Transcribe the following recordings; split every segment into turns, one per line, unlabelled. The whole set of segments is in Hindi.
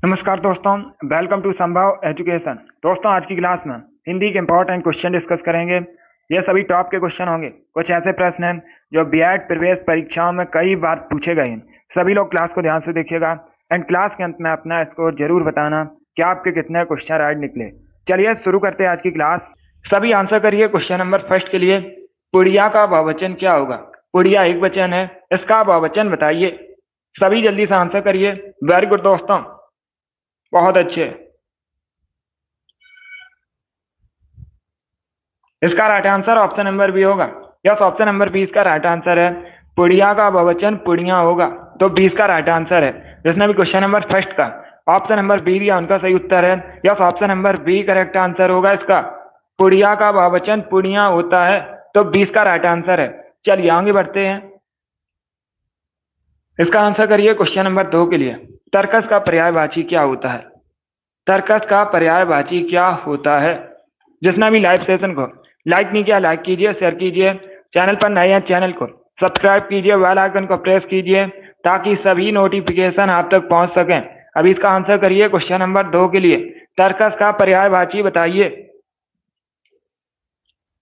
नमस्कार दोस्तों, वेलकम टू संभव एजुकेशन। दोस्तों, आज की क्लास में हिंदी के इंपॉर्टेंट क्वेश्चन डिस्कस करेंगे। ये सभी टॉप के क्वेश्चन होंगे। कुछ ऐसे प्रश्न हैं जो बीएड प्रवेश परीक्षाओं में कई बार पूछे गए हैं। सभी लोग क्लास को ध्यान से देखिएगा एंड क्लास के अंत में अपना स्कोर जरूर बताना कि आपके कितने क्वेश्चन राइट निकले। चलिए शुरू करते हैं आज की क्लास। सभी आंसर करिए क्वेश्चन नंबर फर्स्ट के लिए। पुड़िया का बहुवचन क्या होगा? पुड़िया एक वचन है, इसका बहुवचन बताइए। सभी जल्दी से आंसर करिए। वेरी गुड दोस्तों, बहुत अच्छे। इसका right answer option number B होगा। यस, ऑप्शन नंबर बी इसका राइट आंसर है। पुड़िया का बहुवचन पुड़िया होगा, तो 20 का राइट आंसर है। जिसने भी क्वेश्चन नंबर फर्स्ट का ऑप्शन नंबर बी दिया उनका सही उत्तर है। Yes, option number B correct answer होगा इसका। पुड़िया का बहुवचन पुड़िया होता है, तो 20 का राइट आंसर है। चलिए आगे बढ़ते हैं। इसका आंसर करिए क्वेश्चन नंबर 2 के लिए। तर्कस का पर्यायवाची क्या होता है? तर्कस का पर्यायवाची क्या होता है? जिसने भी लाइव सेशन को लाइक नहीं किया, लाइक कीजिए, शेयर कीजिए। चैनल पर नए हैं, चैनल को सब्सक्राइब कीजिए, बेल आइकन को प्रेस कीजिए ताकि सभी नोटिफिकेशन आप तक पहुंच सकें। अभी इसका आंसर करिए क्वेश्चन नंबर 2 के लिए। तर्कस का पर्यायवाची बताइए।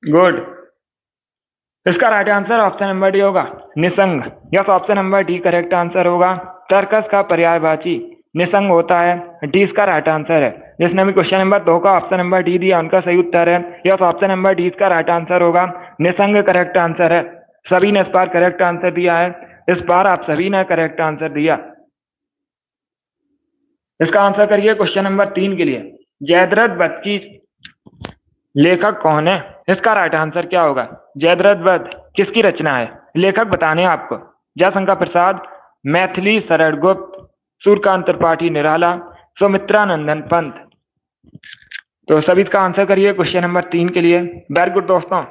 गुड। इसका right answer option number D होगा, निसंग। Yes, option number D correct answer होगा। तर्कस का पर्यायवाची निसंग होता है, डी इसका राइट आंसर है। जिसने भी क्वेश्चन नंबर 2 का ऑप्शन नंबर डी दिया उनका सही उत्तर है। यस, ऑप्शन नंबर डी इसका राइट आंसर होगा। निसंग करेक्ट आंसर है। सभी ने इस बार करेक्ट आंसर दिया है। इस बार आप सभी ने करेक्ट आंसर दिया। इसका आंसर करिए क्वेश्चन नंबर 3 के लिए। जयद्रथ वध की लेखक कौन है? इसका राइट आंसर क्या होगा? जयद्रथ वध किसकी रचना है? लेखक बताने आपको। जयशंकर प्रसाद, मैथिली शरण गुप्त, सूर्यकांत त्रिपाठी निराला, सुमित्रानंदन पंत। तो सभी इसका आंसर करिए क्वेश्चन नंबर 3 के लिए। वेरी गुड दोस्तों।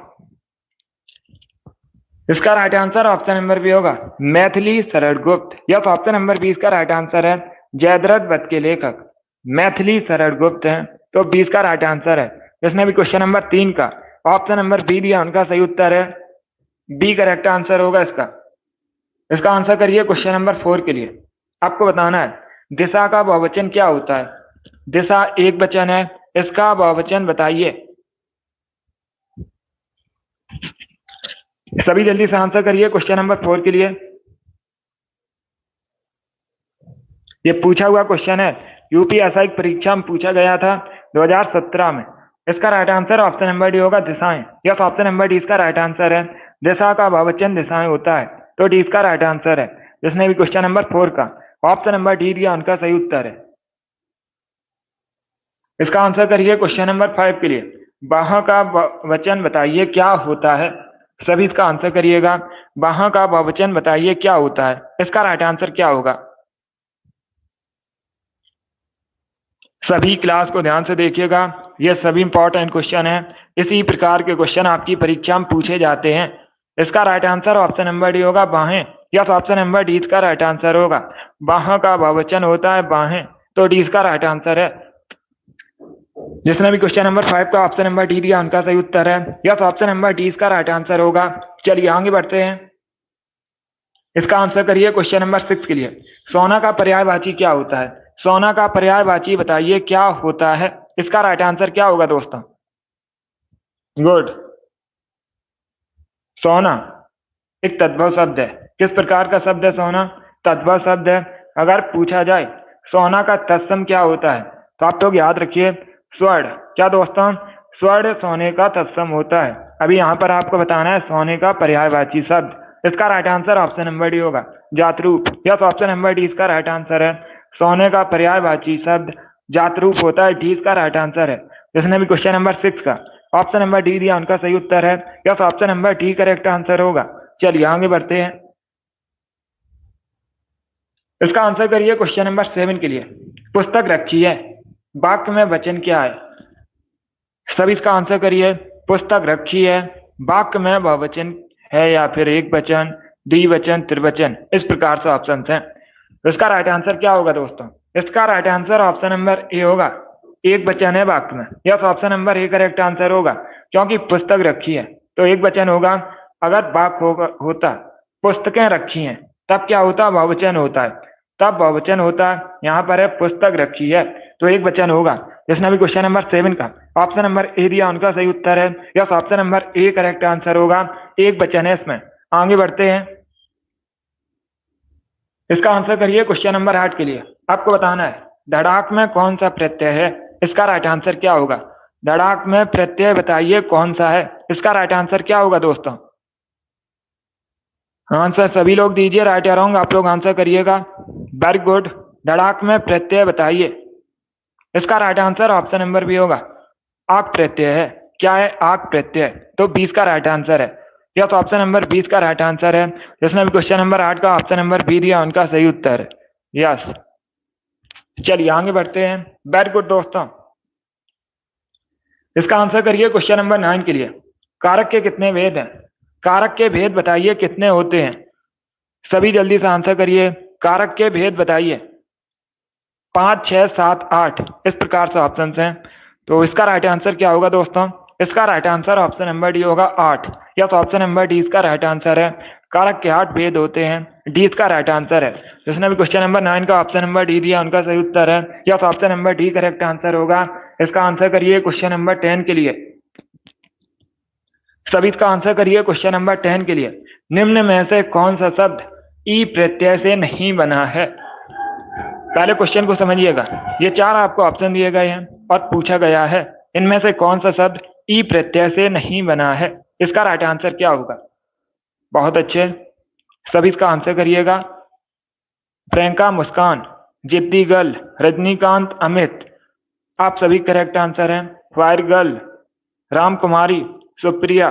इसका right answer option number B होगा, Maithili Sharan Gupt. Yes, option number B इसका राइट आंसर है। जयद्रथ वध के लेखक मैथिली शरण गुप्त हैं, तो 20 का राइट आंसर है। जिसने भी क्वेश्चन नंबर 3 का ऑप्शन नंबर बी दिया उनका सही उत्तर है। बी करेक्ट आंसर होगा इसका। इसका आंसर करिए क्वेश्चन नंबर 4 के लिए। आपको बताना है दिशा का बहुवचन क्या होता है। दिशा एक वचन है, इसका बहुवचन बताइए। सभी जल्दी से आंसर करिए क्वेश्चन नंबर 4 के लिए। ये पूछा हुआ क्वेश्चन है, यूपीएसआई परीक्षा में पूछा गया था 2017 में। इसका right answer option number D होगा, दिशाएं। यस, ऑप्शन नंबर डी इसका राइट आंसर है। दिशा का बहुवचन दिशाएं होता है, तो डी इसका राइट आंसर है। जिसने भी क्वेश्चन नंबर 4 का ऑप्शन नंबर डी दिया उनका सही उत्तर है। इसका आंसर करिए क्वेश्चन नंबर 5 के लिए। बाह का बहुवचन बताइए क्या होता है? सभी इसका आंसर करिएगा। बाह का बहुवचन बताइए क्या होता है? इसका राइट आंसर क्या होगा? सभी क्लास को ध्यान से देखिएगा, ये सभी इंपॉर्टेंट क्वेश्चन है। इसी प्रकार के क्वेश्चन आपकी परीक्षा में पूछे जाते हैं। इसका right answer option number D होगा, बाहें। यस, ऑप्शन नंबर डी इसका राइट आंसर होगा। बाह का बहुवचन होता है बाहें, तो डी इसका राइट आंसर है। जिसने भी क्वेश्चन नंबर 5 का ऑप्शन नंबर डी दिया उनका सही उत्तर है। यस, ऑप्शन नंबर डी इसका राइट आंसर होगा। चलिए आगे बढ़ते हैं। इसका आंसर करिए क्वेश्चन नंबर 6 के लिए। सोना का पर्यायवाची क्या होता है? सोना का पर्यायवाची बताइए क्या होता है? इसका राइट आंसर क्या होगा दोस्तों? गुड। सोना एक तद्भव शब्द है। किस प्रकार का शब्द है सोना? तद्भव शब्द है। अगर पूछा जाए सोना का तत्सम क्या होता है, तो आप लोग याद रखिए स्वर्ण। क्या दोस्तों? स्वर्ण सोने का तत्सम होता है। अभी यहाँ पर आपको बताना है सोने का पर्यायवाची शब्द। इसका right answer option number D होगा, जातरूप। यस, ऑप्शन नंबर डी इसका राइट आंसर है। सोने का पर्यायवाची शब्द जातरूप होता है, डी इसका राइट आंसर है। जिसने भी क्वेश्चन नंबर 6 का ऑप्शन नंबर डी दिया उनका सही उत्तर है। Yes, option number D correct answer होगा। चलिए आगे बढ़ते हैं। इसका आंसर करिए क्वेश्चन नंबर 7 के लिए। पुस्तक रखी है, वाक्य में वचन क्या है? सभी इसका आंसर करिए। पुस्तक रखी है, वाक्य में बहुवचन है या फिर एक वचन, द्विवचन, त्रिवचन, इस प्रकार से ऑप्शन हैं। तो इसका राइट आंसर क्या होगा दोस्तों? इसका right answer option number A होगा, एक वचन है वाक्य में। Yes, option number A correct answer होगा, क्योंकि पुस्तक रखी है तो एक वचन होगा। अगर वाक्य होता पुस्तकें रखी हैं, तब क्या होता? बहुवचन होता है। तब बहुवचन होता है। यहाँ पर है पुस्तक रखी है, तो एक वचन होगा। जिसने अभी क्वेश्चन नंबर 7 का ऑप्शन नंबर ए दिया उनका सही उत्तर है। Yes, option number A correct answer होगा। एक वचन है इसमें। आगे बढ़ते हैं, इसका आंसर करिए क्वेश्चन नंबर 8 के लिए। आपको बताना है धड़ाक में कौन सा प्रत्यय है, इसका राइट आंसर क्या होगा। धड़ाक में प्रत्यय बताइए कौन सा है, इसका राइट आंसर क्या होगा दोस्तों। आंसर सभी लोग दीजिए, राइट या रॉन्ग आप लोग आंसर करिएगा। Very good. धड़ाक में प्रत्यय बताइए, इसका right answer option number B होगा, आक प्रत्यय है। क्या है, आक प्रत्यय। तो 20 का राइट आंसर है। यह तो ऑप्शन नंबर 20 का राइट आंसर है। जिसने भी क्वेश्चन नंबर 8 का ऑप्शन नंबर बी दिया उनका सही उत्तर है। यस, चलिए आगे बढ़ते हैं। वेरी गुड दोस्तों, इसका आंसर करिए क्वेश्चन नंबर 9 के लिए। कारक के कितने भेद हैं, कारक के भेद बताइए कितने होते हैं। सभी जल्दी से आंसर करिए, कारक के भेद बताइए। 5, 6, 7, 8 इस प्रकार से ऑप्शन हैं। तो इसका राइट आंसर क्या होगा दोस्तों, इसका right answer option number D होगा 8। या तो ऑप्शन नंबर डी इसका राइट आंसर है। कारक के 8 भेद होते हैं, डी इसका राइट आंसर है। जिसने भी क्वेश्चन नंबर 9 का ऑप्शन नंबर डी दिया उनका सही उत्तर है। या तो option number D correct answer होगा। इसका आंसर करिए क्वेश्चन नंबर 10 के लिए। सभी इसका आंसर करिए क्वेश्चन नंबर 10 के लिए। निम्न में से कौन सा शब्द ई प्रत्यय से नहीं बना है। पहले क्वेश्चन को समझिएगा, ये 4 आपको ऑप्शन दिए गए हैं और पूछा गया है इनमें से कौन सा शब्द ई प्रत्यय से नहीं बना है, इसका राइट आंसर क्या होगा। बहुत अच्छे, सभी इसका आंसर करिएगा। प्रियंका, मुस्कान, जिद्दी गर्ल, रजनीकांत, अमित आप सभी करेक्ट आंसर हैं। फायर गर्ल, राम कुमारी, सुप्रिया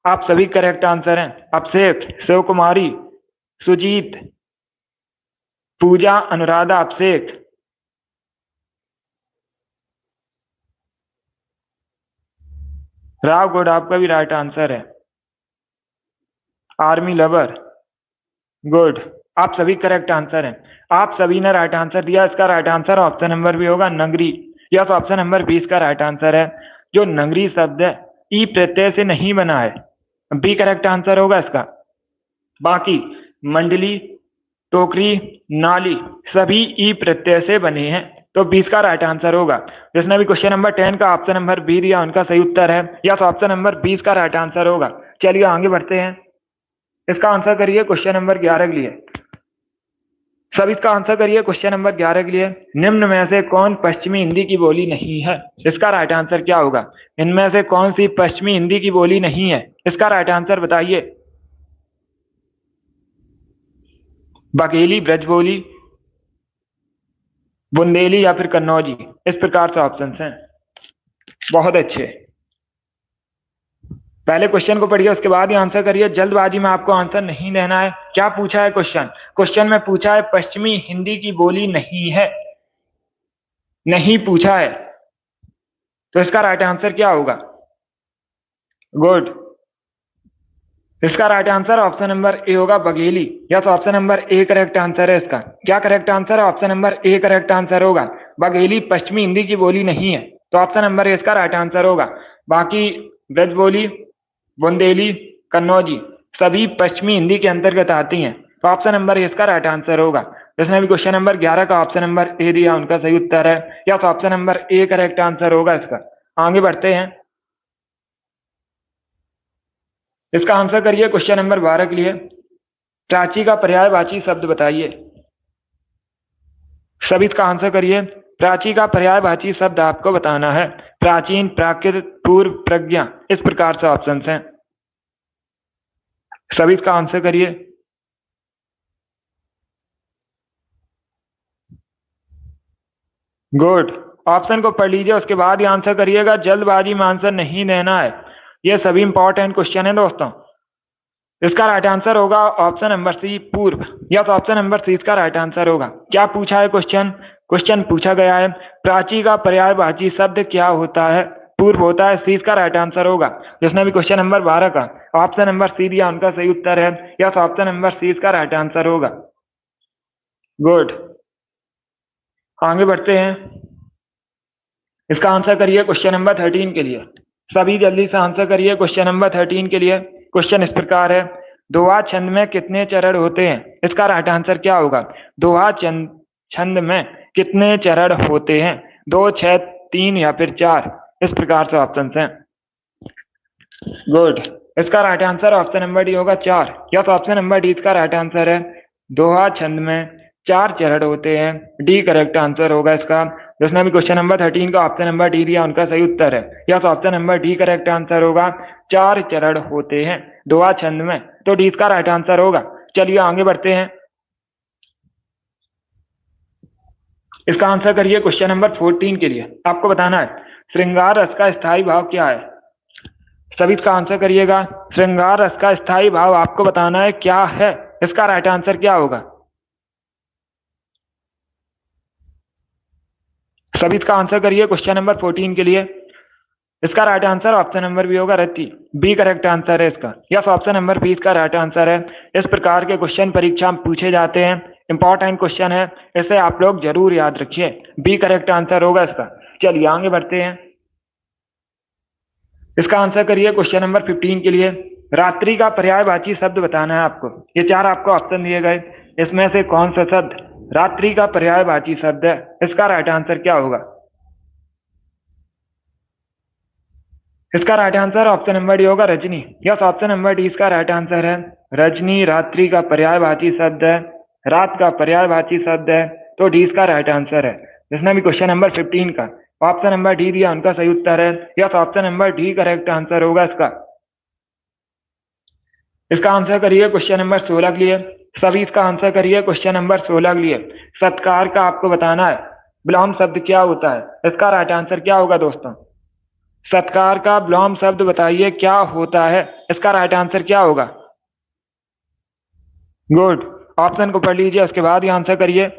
आप सभी करेक्ट आंसर हैं। अभिषेक, शिव कुमारी, सुजीत, पूजा, अनुराधा, अभिषेक, राव गुड आपका भी राइट आंसर है। आर्मी लवर, गुड आप सभी करेक्ट आंसर हैं। आप सभी ने राइट आंसर दिया। इसका राइट आंसर ऑप्शन नंबर भी होगा नगरी। यस, ऑप्शन नंबर 20 का राइट आंसर है। जो नगरी शब्द है ई प्रत्यय से नहीं बना है, बी करेक्ट आंसर होगा इसका। बाकी मंडली, टोकरी, नाली सभी ई प्रत्यय से बने हैं, तो 20 का राइट आंसर होगा। जिसने भी क्वेश्चन नंबर 10 का ऑप्शन नंबर बी दिया उनका सही उत्तर है। या तो ऑप्शन नंबर 20 का राइट आंसर होगा। चलिए आगे बढ़ते हैं, इसका आंसर करिए क्वेश्चन नंबर 11 के लिए। सब इसका आंसर करिए क्वेश्चन नंबर 11 के लिए। निम्न में से कौन पश्चिमी हिंदी की बोली नहीं है, इसका राइट आंसर क्या होगा। इनमें से कौन सी पश्चिमी हिंदी की बोली नहीं है, इसका राइट आंसर बताइए। बघेली, ब्रजबोली, बुंदेली या फिर कन्नौजी इस प्रकार से ऑप्शन हैं। बहुत अच्छे, पहले क्वेश्चन को पढ़िए उसके बाद ही आंसर करिए। जल्दबाजी में आपको आंसर नहीं देना है। क्या पूछा है क्वेश्चन, क्वेश्चन में पूछा है पश्चिमी हिंदी की बोली नहीं है, नहीं पूछा है, तो इसका राइट आंसर क्या होगा। गुड, इसका right answer option number A होगा Bagheli. Yes, option number A correct answer है इसका। क्या करेक्ट आंसर है, option number A correct answer होगा। बघेली पश्चिमी हिंदी की बोली नहीं है, तो ऑप्शन नंबर ए इसका राइट आंसर होगा। बाकी ब्रजबोली, बुंदेली, कन्नौजी सभी पश्चिमी हिंदी के अंतर्गत आती हैं, तो ऑप्शन नंबर ए इसका राइट आंसर होगा। जिसने भी क्वेश्चन नंबर 11 का ऑप्शन नंबर ए दिया उनका सही उत्तर है। या तो option number A correct answer होगा इसका। आगे बढ़ते हैं, इसका आंसर करिए क्वेश्चन नंबर 12 के लिए। प्राची का पर्यायवाची शब्द बताइए। सभी इसका आंसर करिए। प्राची का पर्यायवाची शब्द आपको बताना है। प्राचीन, प्राकृत, पूर्व, प्रज्ञा इस प्रकार से ऑप्शंस हैं। सभी इसका आंसर करिए। गुड, ऑप्शन को पढ़ लीजिए उसके बाद ही आंसर करिएगा। जल्दबाजी में आंसर नहीं देना है, ये सभी इंपॉर्टेंट क्वेश्चन है दोस्तों। इसका राइट आंसर होगा ऑप्शन नंबर सी, पूर्व। या तो ऑप्शन नंबर सी इसका राइट आंसर होगा। क्या पूछा है क्वेश्चन, क्वेश्चन पूछा गया है प्राची का पर्यायवाची शब्द क्या होता है, पूर्व होता है। सी इसका राइट आंसर होगा। जिसने भी क्वेश्चन नंबर 12 का ऑप्शन नंबर सी दिया उनका सही उत्तर है। या तो ऑप्शन नंबर सी इसका राइट आंसर होगा। गुड, आगे बढ़ते हैं, इसका आंसर करिए क्वेश्चन नंबर 13 के लिए। सभी जल्दी से आंसर करिए क्वेश्चन नंबर 13 के लिए। क्वेश्चन इस प्रकार है, दोहा छंद में कितने चरण होते हैं? इसका राइट आंसर क्या होगा? दोहा छंद में कितने चरण होते हैं? 2, 6, 3 या फिर 4? इस प्रकार से ऑप्शन हैं। गुड। इसका right answer option number D होगा 4। या तो ऑप्शन नंबर डी इसका राइट आंसर है। दोहा छंद में 4 चरण होते हैं। डी करेक्ट आंसर होगा इसका। जिसने भी क्वेश्चन नंबर 13 का ऑप्शन नंबर डी दिया उनका सही उत्तर है। या तो option number D correct answer होगा। 4 चरण होते हैं दोहा छंद में, तो डी इसका राइट आंसर होगा। चलिए आगे बढ़ते हैं। इसका आंसर करिए क्वेश्चन नंबर 14 के लिए। आपको बताना है श्रृंगार रस का स्थायी भाव क्या है। सभी इसका आंसर करिएगा। श्रृंगार रस का स्थायी भाव आपको बताना है क्या है। इसका राइट आंसर क्या होगा? सभी इसका आंसर करिए क्वेश्चन नंबर 14 के लिए। इसका right answer option number B होगा रति। बी करेक्ट आंसर है इसका। यस, ऑप्शन नंबर बी इसका राइट आंसर है। इस प्रकार के क्वेश्चन परीक्षा में पूछे जाते हैं। इंपॉर्टेंट क्वेश्चन है, इसे आप लोग जरूर याद रखिए। बी करेक्ट आंसर होगा इसका। चलिए आगे बढ़ते हैं। इसका आंसर करिए क्वेश्चन नंबर 15 के लिए। रात्रि का पर्यायवाची शब्द बताना है आपको। ये 4 आपको ऑप्शन दिए गए, इसमें से कौन सा शब्द रात्रि का पर्यायवाची शब्द है? इसका राइट आंसर क्या होगा? इसका right answer option number D होगा रजनी। यस, ऑप्शन नंबर डी इसका राइट आंसर है। रजनी रात्रि का पर्यायवाची शब्द है, रात का पर्यायवाची शब्द है, तो डी इसका राइट आंसर है। जिसने भी क्वेश्चन नंबर 15 का ऑप्शन नंबर डी दिया उनका सही उत्तर है। Yes, option number D correct answer होगा इसका। इसका आंसर करिए क्वेश्चन नंबर 16 के लिए। सभी इसका आंसर करिए क्वेश्चन नंबर 16 के लिए। सत्कार का आपको बताना है विलोम शब्द क्या होता है। इसका राइट आंसर क्या होगा दोस्तों? सत्कार का विलोम शब्द बताइए क्या होता है। इसका राइट आंसर क्या होगा? गुड। ऑप्शन को पढ़ लीजिए, उसके बाद ही आंसर करिए।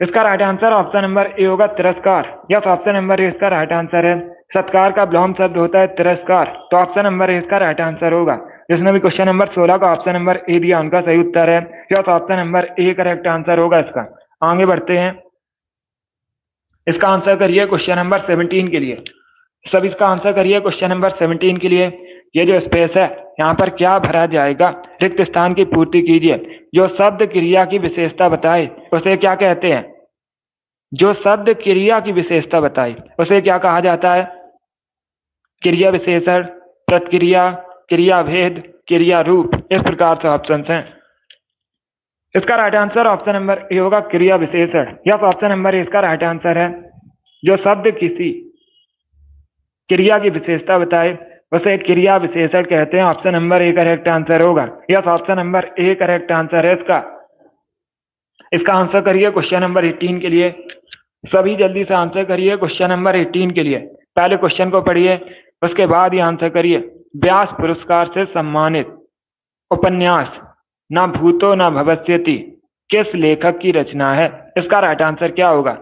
इसका right answer option number A होगा तिरस्कार। यस, ऑप्शन नंबर ए इसका राइट आंसर है। सत्कार का विलोम शब्द होता है तिरस्कार, तो ऑप्शन नंबर ए इसका राइट आंसर होगा। जिसने भी क्वेश्चन नंबर 16 का ऑप्शन नंबर ए दिया उनका सही उत्तर है। Yes, option number A correct answer होगा इसका। आगे बढ़ते हैं। इसका आंसर करिए क्वेश्चन नंबर 17 के लिए। सब इसका आंसर करिए क्वेश्चन नंबर 17 के लिए। ये जो स्पेस है यहाँ पर क्या भरा जाएगा? रिक्त स्थान की पूर्ति कीजिए। जो शब्द क्रिया की विशेषता बताए उसे क्या कहते हैं? जो शब्द क्रिया की विशेषता बताए उसे क्या कहा जाता है? क्रिया विशेषण, प्रतिक्रिया, क्रिया भेद, क्रिया रूप। इस प्रकार से ऑप्शन हैं। इसका right answer option number A होगा क्रिया विशेषण। यस, ऑप्शन नंबर ए इसका राइट आंसर है। जो शब्द किसी क्रिया की विशेषता बताए उसे क्रिया विशेषण कहते हैं। Option number A correct answer होगा। Yes, option number A correct answer है इसका। इसका आंसर करिए क्वेश्चन नंबर 18 के लिए। सभी जल्दी से आंसर करिए क्वेश्चन नंबर 18 के लिए। पहले क्वेश्चन को पढ़िए, उसके बाद ही आंसर करिए। व्यास पुरस्कार से सम्मानित उपन्यास ना भूतो ना भविष्यति किस लेखक की रचना है? इसका राइट आंसर क्या होगा?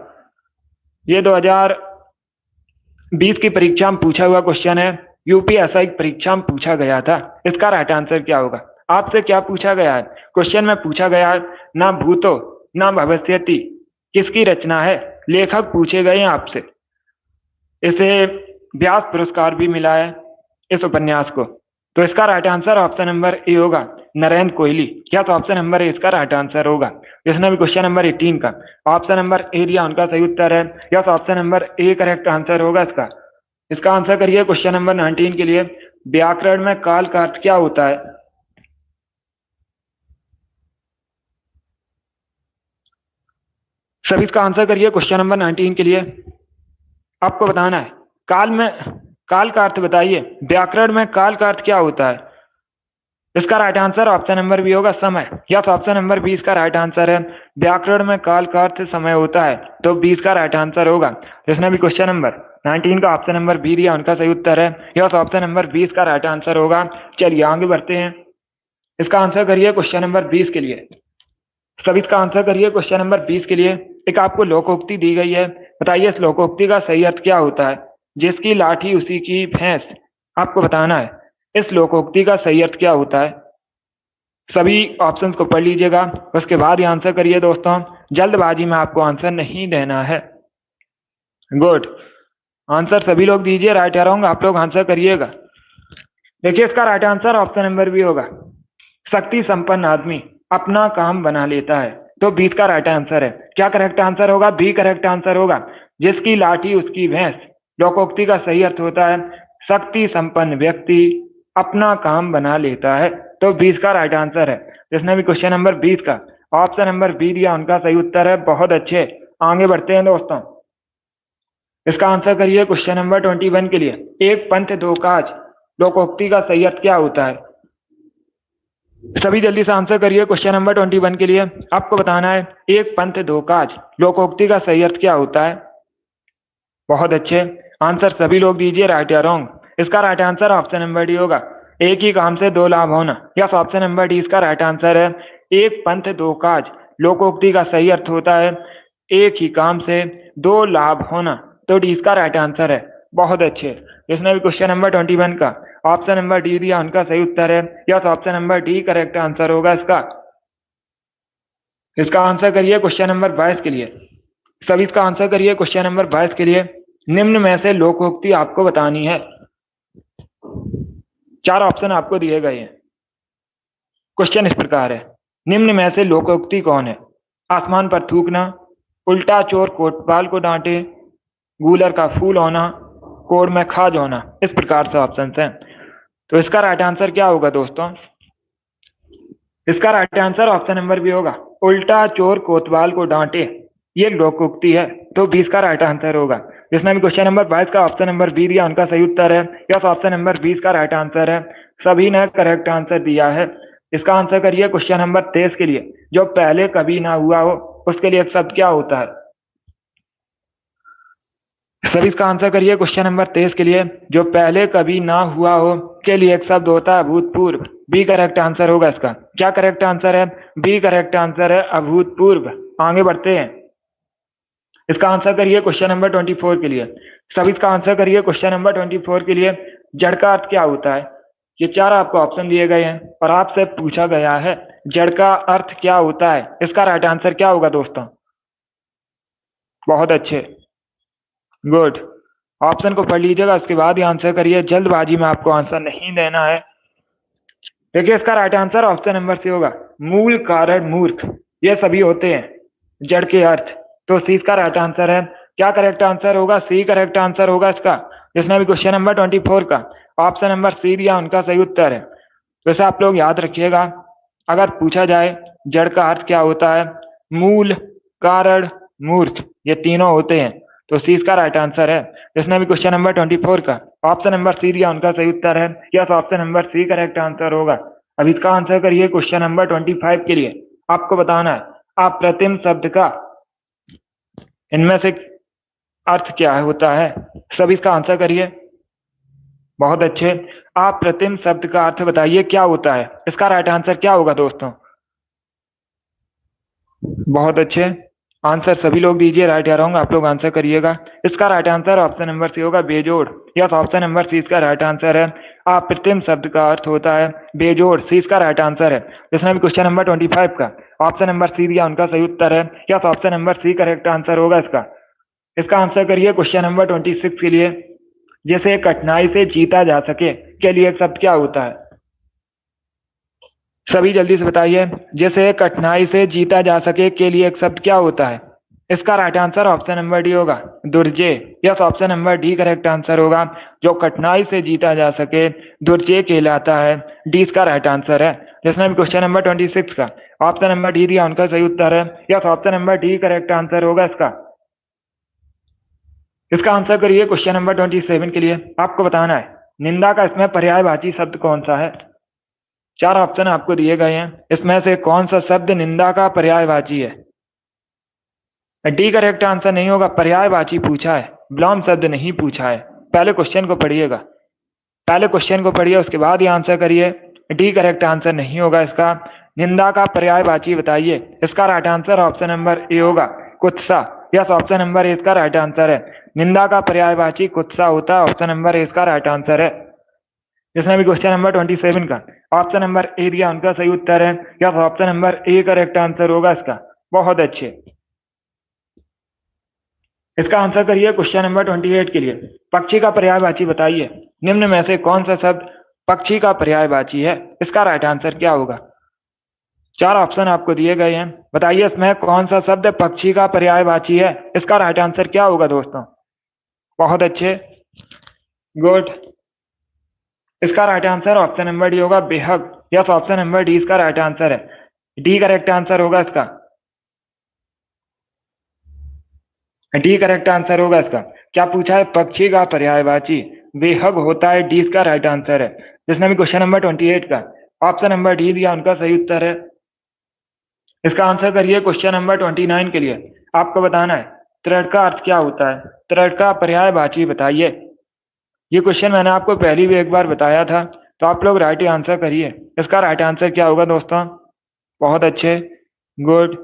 ये 2020 की परीक्षा में पूछा हुआ क्वेश्चन है। यूपीएससी परीक्षा में पूछा गया था। इसका राइट आंसर क्या होगा? आपसे क्या पूछा गया है? क्वेश्चन में पूछा गया है ना भूतो ना भविष्यति किसकी रचना है। लेखक पूछे गए हैं आपसे। इसे व्यास पुरस्कार भी मिला है इस उपन्यास को, तो इसका right answer option number A होगा नरेंद्र कोहली। या तो ऑप्शन नंबर ए इसका राइट आंसर होगा। जिसने भी क्वेश्चन नंबर 18 का ऑप्शन नंबर ए दिया उनका सही उत्तर है। या तो option number A correct answer होगा इसका। इसका आंसर करिए क्वेश्चन नंबर 19 के लिए। व्याकरण में काल का अर्थ क्या होता है? सभी इसका आंसर करिए क्वेश्चन नंबर 19 के लिए। आपको बताना है काल का अर्थ बताइए। व्याकरण में काल का अर्थ क्या होता है? इसका right answer option number B होगा समय। या तो ऑप्शन नंबर 20 का राइट आंसर है। व्याकरण में काल का अर्थ समय होता है, तो 20 का राइट आंसर होगा। जिसने भी क्वेश्चन नंबर 19 का ऑप्शन नंबर बी दिया उनका सही उत्तर है। या तो ऑप्शन नंबर 20 का राइट आंसर होगा। चलिए आगे बढ़ते हैं। इसका आंसर करिए क्वेश्चन नंबर 20 के लिए। सभी इसका आंसर करिए क्वेश्चन नंबर 20 के लिए। एक आपको लोकोक्ति दी गई है, बताइए इस लोकोक्ति का सही अर्थ क्या होता है? जिसकी लाठी उसी की भैंस। आपको बताना है इस लोकोक्ति का सही अर्थ क्या होता है। सभी ऑप्शंस को पढ़ लीजिएगा, उसके बाद ही आंसर करिए दोस्तों। जल्दबाजी में आपको आंसर नहीं देना है। गुड। आंसर सभी लोग दीजिए, राइट या रॉन्ग आप लोग आंसर करिएगा। देखिए इसका right answer option number B होगा शक्ति संपन्न आदमी अपना काम बना लेता है। तो 20 का राइट आंसर है। क्या करेक्ट आंसर होगा? बी करेक्ट आंसर होगा। जिसकी लाठी उसकी भैंस, लोकोक्ति का सही अर्थ होता है शक्ति संपन्न व्यक्ति अपना काम बना लेता है। तो 20 का राइट आंसर है। जिसने भी क्वेश्चन नंबर 20 का ऑप्शन नंबर बी दिया उनका सही उत्तर है। बहुत अच्छे, आगे बढ़ते हैं दोस्तों। इसका आंसर करिए क्वेश्चन नंबर 21 के लिए। एक पंथ दो काज, लोकोक्ति का सही अर्थ क्या होता है? सभी जल्दी से आंसर करिए क्वेश्चन नंबर 21 के लिए। आपको बताना है एक पंथ दो काज, लोकोक्ति का सही अर्थ क्या होता है? बहुत अच्छे आंसर सभी लोग दीजिए, राइट या रॉन्ग। इसका right answer option number D होगा, एक ही काम से दो लाभ होना। यस, ऑप्शन नंबर डी इसका राइट आंसर है। एक पंथ दो काज, लोकोक्ति का सही अर्थ होता है एक ही काम से दो लाभ होना। तो डी इसका राइट आंसर है। बहुत अच्छे, जिसने भी क्वेश्चन नंबर 21 का ऑप्शन नंबर डी दिया उनका सही उत्तर है। Yes, option number D correct answer होगा इसका। इसका आंसर करिए क्वेश्चन नंबर 22 के लिए। सभी इसका आंसर करिए क्वेश्चन नंबर 22 के लिए। निम्न में से लोकोक्ति आपको बतानी है। 4 ऑप्शन आपको दिए गए हैं। क्वेश्चन इस प्रकार है, निम्न में से लोकोक्ति कौन है? आसमान पर थूकना, उल्टा चोर कोतवाल को डांटे, गूलर का फूल होना, कोड़ में खाज होना। इस प्रकार से ऑप्शन हैं। तो इसका राइट आंसर क्या होगा दोस्तों? इसका right answer option number B होगा, उल्टा चोर कोतवाल को डांटे। ये लोकोक्ति है। तो 20 का राइट आंसर होगा। जिसने भी क्वेश्चन नंबर 22 का ऑप्शन नंबर बी दिया उनका सही उत्तर है। यस, ऑप्शन नंबर 20 का राइट आंसर है। सभी ने करेक्ट आंसर दिया है। इसका आंसर करिए क्वेश्चन नंबर 23 के लिए। जो पहले कभी ना हुआ हो उसके लिए एक शब्द क्या होता है? सभी इसका आंसर करिए क्वेश्चन नंबर 23 के लिए। जो पहले कभी ना हुआ हो के लिए एक शब्द होता है अभूतपूर्व। बी करेक्ट आंसर होगा इसका। क्या करेक्ट आंसर है? बी करेक्ट आंसर है, अभूतपूर्व। आगे बढ़ते हैं। इसका आंसर करिए क्वेश्चन नंबर 24 के लिए। सभी इसका आंसर करिए क्वेश्चन नंबर 24 के लिए। जड़ का अर्थ क्या होता है? ये 4 आपको ऑप्शन दिए गए हैं और आपसे पूछा गया है जड़ का अर्थ क्या होता है। इसका राइट आंसर क्या होगा दोस्तों? बहुत अच्छे, गुड। ऑप्शन को पढ़ लीजिएगा, उसके बाद ही आंसर करिए। जल्दबाजी में आपको आंसर नहीं देना है। देखिए, इसका right answer option number C होगा, मूल, कारण, मूर्ख। ये सभी होते हैं जड़ के अर्थ। तो सी इसका राइट आंसर है। क्या करेक्ट आंसर होगा? सी करेक्ट आंसर होगा इसका। जिसने भी क्वेश्चन नंबर 24 का ऑप्शन नंबर सी दिया उनका सही उत्तर है। वैसे आप लोग याद रखिएगा, अगर पूछा जाए जड़ का अर्थ क्या होता है, मूल, कारण, मूर्ख, ये तीनों होते हैं। तो सी इसका राइट आंसर है। जिसने भी क्वेश्चन नंबर 24 का ऑप्शन नंबर सी दिया उनका सही उत्तर है। Yes, option number C correct answer होगा। अब इसका आंसर करिए क्वेश्चन नंबर 25 के लिए। आपको बताना है अप्रतिम शब्द का इनमें से अर्थ क्या होता है। सभी इसका आंसर करिए। बहुत अच्छे, अप्रतिम शब्द का अर्थ बताइए क्या होता है। इसका राइट आंसर क्या होगा दोस्तों? बहुत अच्छे आंसर सभी लोग दीजिए, राइट या रॉन्ग आप लोग आंसर करिएगा। इसका right answer option number C होगा, बेजोड़। यस, ऑप्शन नंबर सी इसका राइट आंसर है। अप्रतिम शब्द का अर्थ होता है बेजोड़। सी इसका राइट आंसर है। जिसने भी क्वेश्चन नंबर 25 का ऑप्शन नंबर सी दिया उनका सही उत्तर है। Yes, option number C correct answer होगा इसका। इसका आंसर करिए क्वेश्चन नंबर 26 के लिए। जिसे कठिनाई से जीता जा सके के लिए एक शब्द क्या होता है? सभी जल्दी से बताइए, जिसे कठिनाई से जीता जा सके के लिए एक शब्द क्या होता है? इसका right answer option number D होगा, दुर्जय। Yes, option number D correct answer होगा। जो कठिनाई से जीता जा सके दुर्जय कहलाता है। डी इसका राइट आंसर है। जिसने भी क्वेश्चन नंबर 26 का ऑप्शन नंबर डी दिया उनका सही उत्तर है। Yes, option number D correct answer होगा इसका। इसका आंसर करिए क्वेश्चन नंबर 27 के लिए। आपको बताना है निंदा का इसमें पर्यायवाची शब्द कौन सा है। 4 ऑप्शन आपको दिए गए हैं, इसमें से कौन सा शब्द निंदा का पर्यायवाची है? डी करेक्ट आंसर नहीं होगा, पर्यायवाची पूछा है, विलोम शब्द नहीं पूछा है। पहले क्वेश्चन को पढ़िएगा, पहले क्वेश्चन को पढ़िए उसके बाद ही आंसर करिए। डी करेक्ट आंसर नहीं होगा इसका। निंदा का पर्यायवाची बताइए। इसका right answer option number A होगा, कुत्सा। यस, ऑप्शन नंबर ए इसका राइट आंसर है। निंदा का पर्यायवाची कुत्सा होता है। ऑप्शन नंबर ए इसका राइट आंसर है। जिसने भी क्वेश्चन नंबर 27 का ऑप्शन नंबर ए दिया उनका सही उत्तर है। Yes, option number A correct answer होगा इसका। बहुत अच्छे, इसका आंसर करिए क्वेश्चन नंबर 28 के लिए। पक्षी का पर्यायवाची बताइए। निम्न में से कौन सा शब्द पक्षी का पर्यायवाची है? इसका राइट आंसर क्या होगा? चार ऑप्शन आपको दिए गए हैं, बताइए इसमें कौन सा शब्द पक्षी का पर्यायवाची है। इसका राइट आंसर क्या होगा दोस्तों? बहुत अच्छे, गुड। इसका right answer option number D होगा, बेहद। यस, ऑप्शन नंबर डी इसका राइट आंसर है। डी करेक्ट आंसर होगा इसका, डी करेक्ट आंसर होगा इसका। क्या पूछा है? पक्षी का पर्यायवाची बेहद होता है, डी इसका राइट आंसर है। जिसने भी क्वेश्चन नंबर 28 का ऑप्शन नंबर डी दिया उनका सही उत्तर है। इसका आंसर करिए क्वेश्चन नंबर 29 के लिए। आपको बताना है त्रिअर्थ का अर्थ क्या होता है, त्रिअर्थ का पर्यायवाची बताइए। ये क्वेश्चन मैंने आपको पहले भी एक बार बताया था, तो आप लोग राइट आंसर करिए। इसका राइट आंसर क्या होगा दोस्तों? बहुत अच्छे, गुड।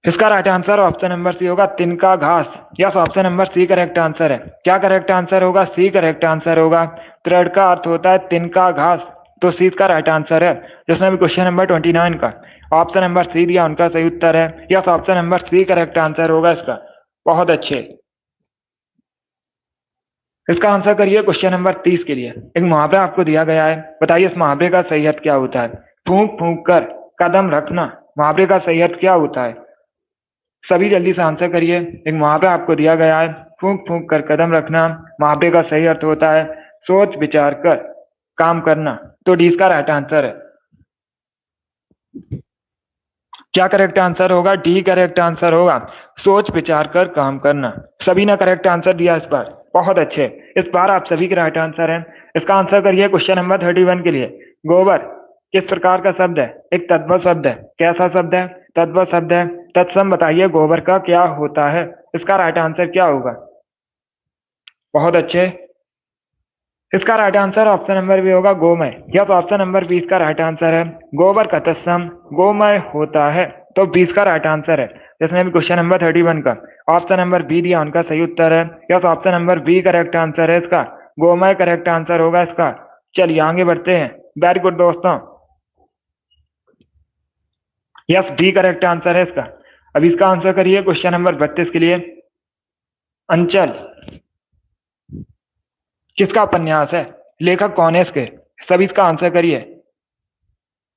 इसका right answer option number C होगा, तिनका घास। Yes, option number C correct answer है। क्या करेक्ट आंसर होगा? सी करेक्ट आंसर होगा। त्रिअर्थ का अर्थ होता है तिनका घास, तो सी का राइट आंसर है। जिसने भी क्वेश्चन नंबर 29 का ऑप्शन नंबर सी दिया उनका सही उत्तर है। Yes, option number C correct answer होगा इसका। बहुत अच्छे। इसका आंसर करिए क्वेश्चन नंबर 30 के लिए। एक मुहावरा आपको दिया गया है, बताइए इस मुहावरे का सही अर्थ क्या होता है। फूंक फूंक कर कदम रखना, मुहावरे का सही अर्थ क्या होता है? सभी जल्दी से आंसर करिए। एक मुहावरा आपको दिया गया है, फूंक फूंक कर कदम रखना, मुहावरे का सही अर्थ होता है सोच विचार कर काम करना, तो डी इसका राइट आंसर है। क्या करेक्ट आंसर होगा? डी करेक्ट आंसर होगा, सोच विचार कर काम करना। सभी ने करेक्ट आंसर दिया इस बार, बहुत अच्छे। इस बार आप सभी के राइट आंसर हैं। इसका आंसर करिए क्वेश्चन नंबर 31 के लिए। गोबर किस प्रकार का शब्द है? एक तद्भव शब्द है। कैसा शब्द है? तद्भव शब्द है। तत्सम बताइए गोबर का क्या होता है। इसका राइट आंसर क्या होगा? बहुत अच्छे। इसका right answer option number B होगा, गोमय। यस, ऑप्शन नंबर 20 का राइट आंसर है। गोबर का तत्सम गोमय होता है, तो 20 का राइट आंसर है। जिसने भी क्वेश्चन नंबर 31 का ऑप्शन नंबर बी दिया उनका सही उत्तर है। Yes, option number B correct answer है इसका, गोमय करेक्ट आंसर होगा इसका। चलिए आगे बढ़ते हैं। वेरी गुड दोस्तों, यस, डी करेक्ट आंसर है इसका। अब इसका आंसर करिए क्वेश्चन नंबर 32 के लिए। अंचल किसका उपन्यास है? लेखक कौन है इसके? सभी इसका आंसर करिए,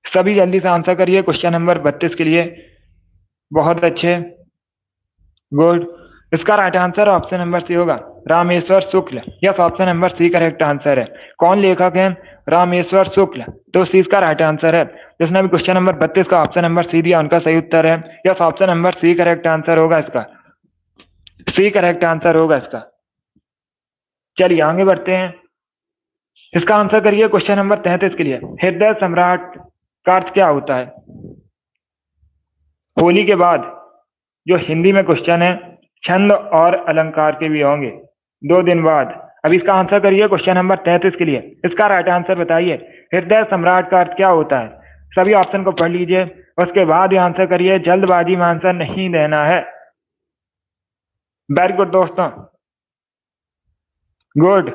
सभी जल्दी से आंसर करिए क्वेश्चन नंबर 32 के लिए। बहुत अच्छे, गुड। इसका right answer option number C होगा, Rameshwar Shukla. Yes, option number C correct answer है। कौन लेखक है? रामेश्वर शुक्ल, तो सी इसका राइट आंसर है। जिसने भी क्वेश्चन नंबर 32 का ऑप्शन नंबर सी दिया उनका सही उत्तर है। Yes, option number C correct answer होगा इसका, सी करेक्ट आंसर होगा इसका। चलिए आगे बढ़ते हैं। इसका आंसर करिए क्वेश्चन नंबर 33 के लिए। हृदय सम्राट का अर्थ क्या होता है? होली के बाद जो हिंदी में क्वेश्चन है, छंद और अलंकार के भी होंगे 2 दिन बाद। अब इसका आंसर करिए क्वेश्चन नंबर 33 के लिए। इसका राइट आंसर बताइए, हृदय सम्राट का अर्थ क्या होता है। सभी ऑप्शन को पढ़ लीजिए, उसके बाद ही आंसर करिए, जल्दबाजी में आंसर नहीं देना है। वेरी गुड दोस्तों, गुड।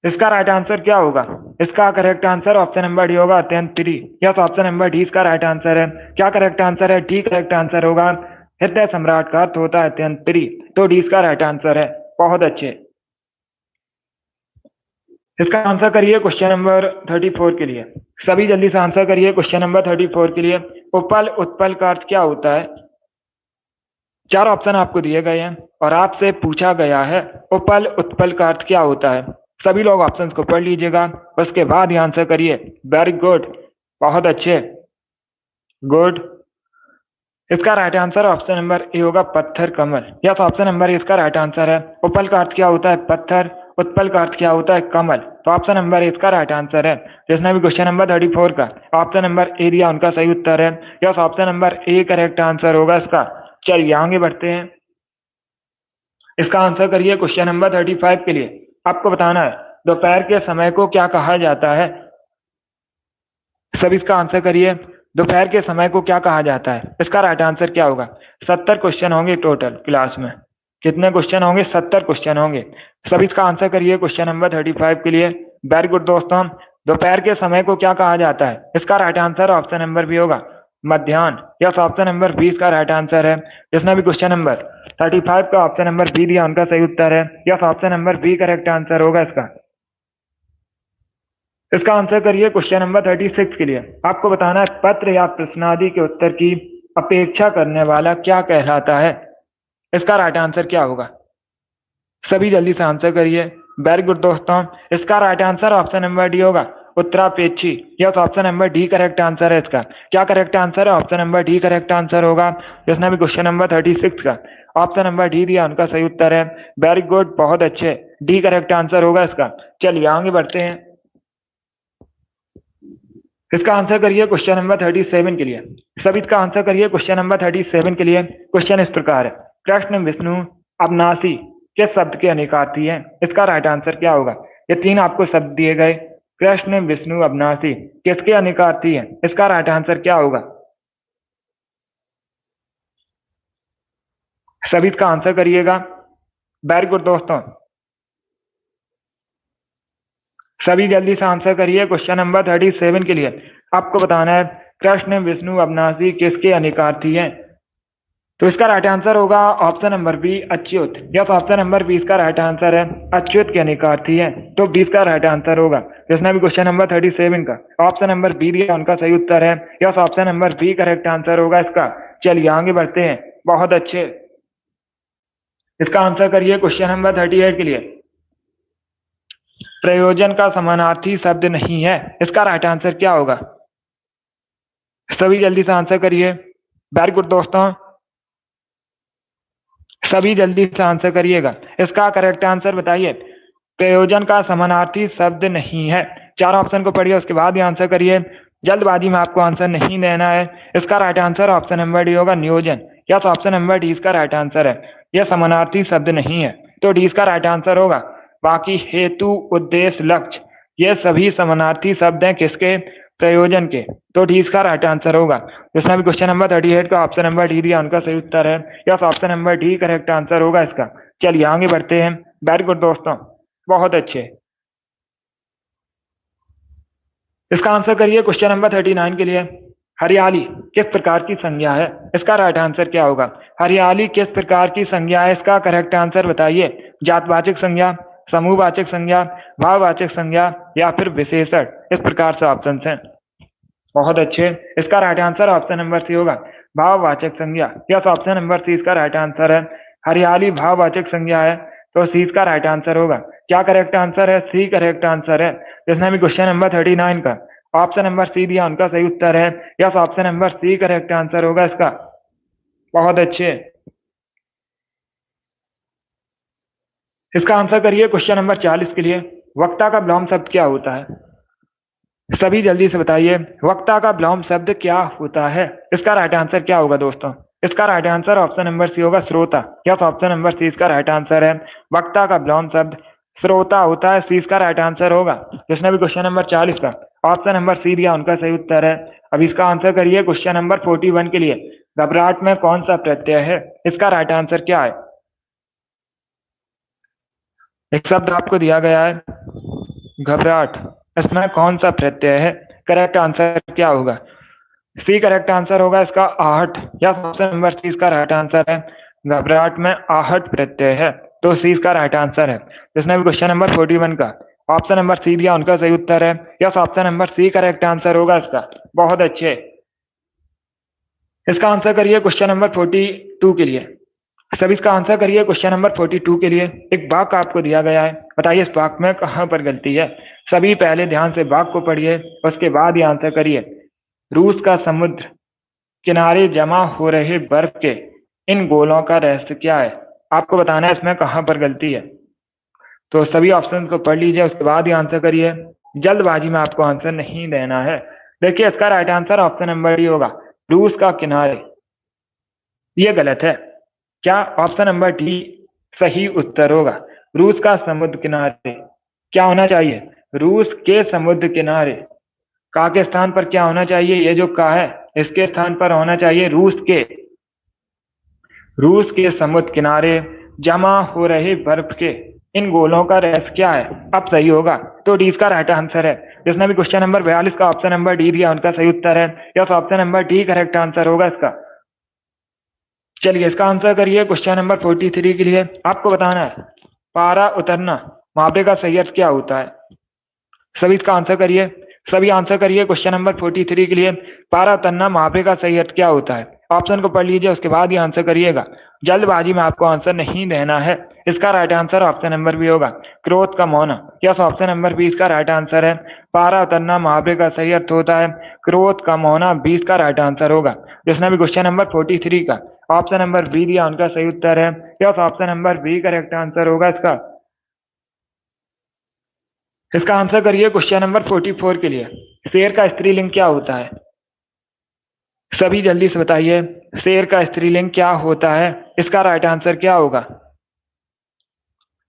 इसका राइट आंसर क्या होगा? इसका correct answer option number D होगा, अत्यंत प्रिय। यस, ऑप्शन नंबर डी इसका राइट आंसर है। क्या करेक्ट आंसर है? डी करेक्ट आंसर होगा, हृदय सम्राट का अर्थ होता है अत्यंत प्रिय, तो डी इसका राइट आंसर है। बहुत अच्छे। इसका आंसर करिए क्वेश्चन नंबर 34 के लिए। सभी जल्दी से आंसर करिए क्वेश्चन नंबर 34 के लिए। उपल उत्पल का अर्थ क्या होता है? चार ऑप्शन आपको दिए गए हैं और आपसे पूछा गया है उपल उत्पल का अर्थ क्या होता है। सभी लोग ऑप्शंस को पढ़ लीजिएगा, उसके बाद ही आंसर करिए। वेरी गुड, बहुत अच्छे, गुड। इसका right answer option number A होगा, पत्थर कमल। यस, ऑप्शन नंबर इसका राइट आंसर है। उपल का अर्थ क्या होता है? पत्थर। उत्पल का अर्थ क्या होता है? कमल। तो ऑप्शन नंबर इसका राइट आंसर है। जिसने भी क्वेश्चन नंबर 34 का ऑप्शन नंबर ए दिया उनका सही उत्तर है। Yes, option number A correct answer होगा इसका। चलिए आगे बढ़ते हैं। इसका आंसर करिए क्वेश्चन नंबर 35 के लिए। आपको बताना है दोपहर के समय को क्या कहा जाता है। सब इसका आंसर करिए, दोपहर के समय को क्या कहा जाता है। इसका राइट आंसर क्या होगा? 70 क्वेश्चन होंगे टोटल क्लास में। कितने क्वेश्चन होंगे? 70 क्वेश्चन होंगे। सब इसका आंसर करिए क्वेश्चन नंबर 35 के लिए। वेरी गुड दोस्तों, दोपहर के समय को क्या कहा जाता है। इसका right answer option number B होगा, मध्याह्न। यस, ऑप्शन नंबर 20 का राइट आंसर है। जिसने भी क्वेश्चन नंबर 35 का ऑप्शन नंबर बी दिया उनका सही उत्तर है। Yes, option number B correct answer होगा इसका। इसका आंसर करिए क्वेश्चन नंबर 36 के लिए। आपको बताना है पत्र या प्रश्न आदि के उत्तर की अपेक्षा करने वाला क्या कहलाता है। इसका राइट आंसर क्या होगा, सभी जल्दी से आंसर करिए। वेरी गुड दोस्तों, इसका right answer option number D होगा, उत्तरापेक्षी। Yes, option number D correct answer है इसका। क्या करेक्ट आंसर है, option number D correct answer होगा। जिसने भी क्वेश्चन नंबर 36 का ऑप्शन नंबर डी दिया उनका सही उत्तर है। वेरी गुड, बहुत अच्छे, डी करेक्ट आंसर होगा इसका। चलिए आगे बढ़ते हैं। इसका आंसर करिए क्वेश्चन नंबर 37 के लिए। सभी इसका आंसर करिए क्वेश्चन नंबर 37 के लिए। क्वेश्चन इस प्रकार है, कृष्ण विष्णु अविनाशी किस शब्द के अनिकार्थी हैं। इसका राइट आंसर क्या होगा। ये तीन आपको शब्द दिए गए, कृष्ण विष्णु अविनाशी, किसके अनिकार्थी हैं। इसका राइट आंसर क्या होगा, सभी इसका आंसर करिएगा। वेरी गुड दोस्तों, सभी जल्दी से आंसर करिए क्वेश्चन नंबर 37 के लिए। आपको बताना है कृष्ण विष्णु अविनाशी किसके अनिकार्थी हैं। तो इसका राइट आंसर होगा ऑप्शन नंबर बी, अच्युत। यस, ऑप्शन नंबर बी इसका राइट आंसर है, अच्युत के अनिकार्थी है। तो 20 का राइट आंसर होगा। जिसने भी क्वेश्चन नंबर 37 का ऑप्शन नंबर बी दिया उनका सही उत्तर है। Yes, option number B correct answer होगा इसका। चलिए आगे बढ़ते हैं, बहुत अच्छे। इसका आंसर करिए क्वेश्चन नंबर 38 के लिए। प्रयोजन का समानार्थी शब्द नहीं है, इसका राइट आंसर क्या होगा। सभी जल्दी से आंसर करिए। वेरी गुड दोस्तों, सभी जल्दी से आंसर करिएगा। इसका करेक्ट आंसर बताइए। प्रयोजन का समानार्थी शब्द नहीं है। चार ऑप्शन को पढ़िए, उसके बाद ही आंसर करिए। जल्दबाजी में आपको आंसर नहीं देना है। इसका right answer option number D होगा, नियोजन। यस, ऑप्शन नंबर डी इसका राइट आंसर है। यह समानार्थी शब्द नहीं है, तो डी इसका राइट आंसर होगा। बाकी हेतु, उद्देश्य, लक्ष्य, ये सभी समानार्थी शब्द हैं किसके, प्रयोजन के। तो डी इसका राइट आंसर होगा। जिसने भी क्वेश्चन नंबर 38 का ऑप्शन नंबर डी दिया उनका सही उत्तर है। Yes, option number D correct answer होगा इसका। चलिए आगे बढ़ते हैं। वेरी गुड दोस्तों, बहुत अच्छे। इसका आंसर करिए क्वेश्चन नंबर 39 के लिए। हरियाली किस प्रकार की संज्ञा है। इसका राइट आंसर क्या होगा। हरियाली किस प्रकार की संज्ञा है, इसका करेक्ट आंसर बताइए। जातवाचक संज्ञा, समूहवाचक संज्ञा, भाववाचक संज्ञा या फिर विशेषण। इस प्रकार से ऑप्शन हैं। बहुत अच्छे, इसका right answer option number C होगा, भाववाचक संज्ञा। यस, ऑप्शन नंबर सी इसका राइट आंसर है। हरियाली भाववाचक संज्ञा है, तो सी इसका राइट आंसर होगा। क्या करेक्ट आंसर है, सी करेक्ट आंसर है। जिसने भी क्वेश्चन नंबर 39 का ऑप्शन नंबर सी दिया उनका सही उत्तर है। Yes, option number C correct answer होगा इसका। बहुत अच्छे, इसका आंसर करिए क्वेश्चन नंबर 40 के लिए। वक्ता का विलोम शब्द क्या होता है। सभी जल्दी से बताइए, वक्ता का विलोम शब्द क्या होता है। इसका राइट आंसर क्या होगा दोस्तों। इसका right answer option number C होगा, श्रोता। यस, ऑप्शन नंबर सी इसका राइट आंसर है। वक्ता का विलोम शब्द श्रोता होता है, सी इसका राइट आंसर होगा। जिसने भी क्वेश्चन नंबर 40 का ऑप्शन नंबर सी दिया उनका सही उत्तर है। अब इसका आंसर करिए क्वेश्चन नंबर 41 के लिए। घबराहट में कौन सा प्रत्यय है, इसका राइट आंसर क्या है। एक शब्द आपको दिया गया है, घबराहट, इसमें कौन सा प्रत्यय है। करेक्ट आंसर क्या होगा, सी करेक्ट आंसर होगा इसका, आहट। या ऑप्शन नंबर सी इसका राइट आंसर है। घबराहट में आहट प्रत्यय है, तो सी इसका राइट आंसर है। जिसने भी क्वेश्चन नंबर 41 का ऑप्शन नंबर सी दिया उनका सही उत्तर है। Yes, option number C correct answer होगा इसका। बहुत अच्छे, इसका आंसर करिए क्वेश्चन नंबर 42 के लिए। सभी इसका आंसर करिए क्वेश्चन नंबर 42 के लिए। एक वाक्य आपको दिया गया है, बताइए इस वाक्य में कहां पर गलती है। सभी पहले ध्यान से वाक्य को पढ़िए, उसके बाद ही आंसर करिए। रूस का समुद्र किनारे जमा हो रहे बर्फ के इन गोलों का रहस्य क्या है। आपको बताना है इसमें कहां पर गलती है। तो सभी ऑप्शन को पढ़ लीजिए, उसके बाद ही आंसर करिए। जल्दबाजी में आपको आंसर नहीं देना है। देखिए इसका right answer option number D होगा, रूस का किनारे। ये गलत है। क्या ऑप्शन नंबर डी सही उत्तर होगा। रूस का समुद्र किनारे क्या होना चाहिए, रूस के समुद्र किनारे। का के स्थान पर क्या होना चाहिए, ये जो का है इसके स्थान पर होना चाहिए रूस के समुद्र किनारे जमा हो रहे बर्फ के इन गोलों का रहस्य क्या है। अब सही होगा, तो डी इसका राइट आंसर है। जिसने भी क्वेश्चन नंबर 42 का ऑप्शन नंबर डी दिया उनका सही उत्तर है। Yes, option number D correct answer होगा इसका। चलिए इसका आंसर करिए क्वेश्चन नंबर 43 के लिए। आपको बताना है पारा उतरना मुहावरे का सही अर्थ क्या होता है। सभी इसका आंसर करिए, सभी आंसर करिए क्वेश्चन नंबर 43 के लिए। पारा तन्ना मुहावरे का सही अर्थ क्या होता है? ऑप्शन को पढ़ लीजिए, उसके बाद ही आंसर करिएगा। जल्दबाजी में आपको आंसर नहीं देना है। इसका right answer option number B होगा, क्रोध कम होना। यस, ऑप्शन नंबर बी इसका राइट आंसर है। पारा उतरना मुहावरे का सही अर्थ होता है क्रोध कम होना। 20 का राइट आंसर होगा। जिसने भी क्वेश्चन नंबर 43 का ऑप्शन नंबर बी दिया, उनका सही उत्तर है। Yes, option number B correct answer होगा इसका। इसका आंसर करिए क्वेश्चन नंबर 44 के लिए। शेर का स्त्रीलिंग क्या होता है? सभी जल्दी से बताइए, शेर का स्त्रीलिंग क्या होता है? इसका राइट आंसर क्या होगा?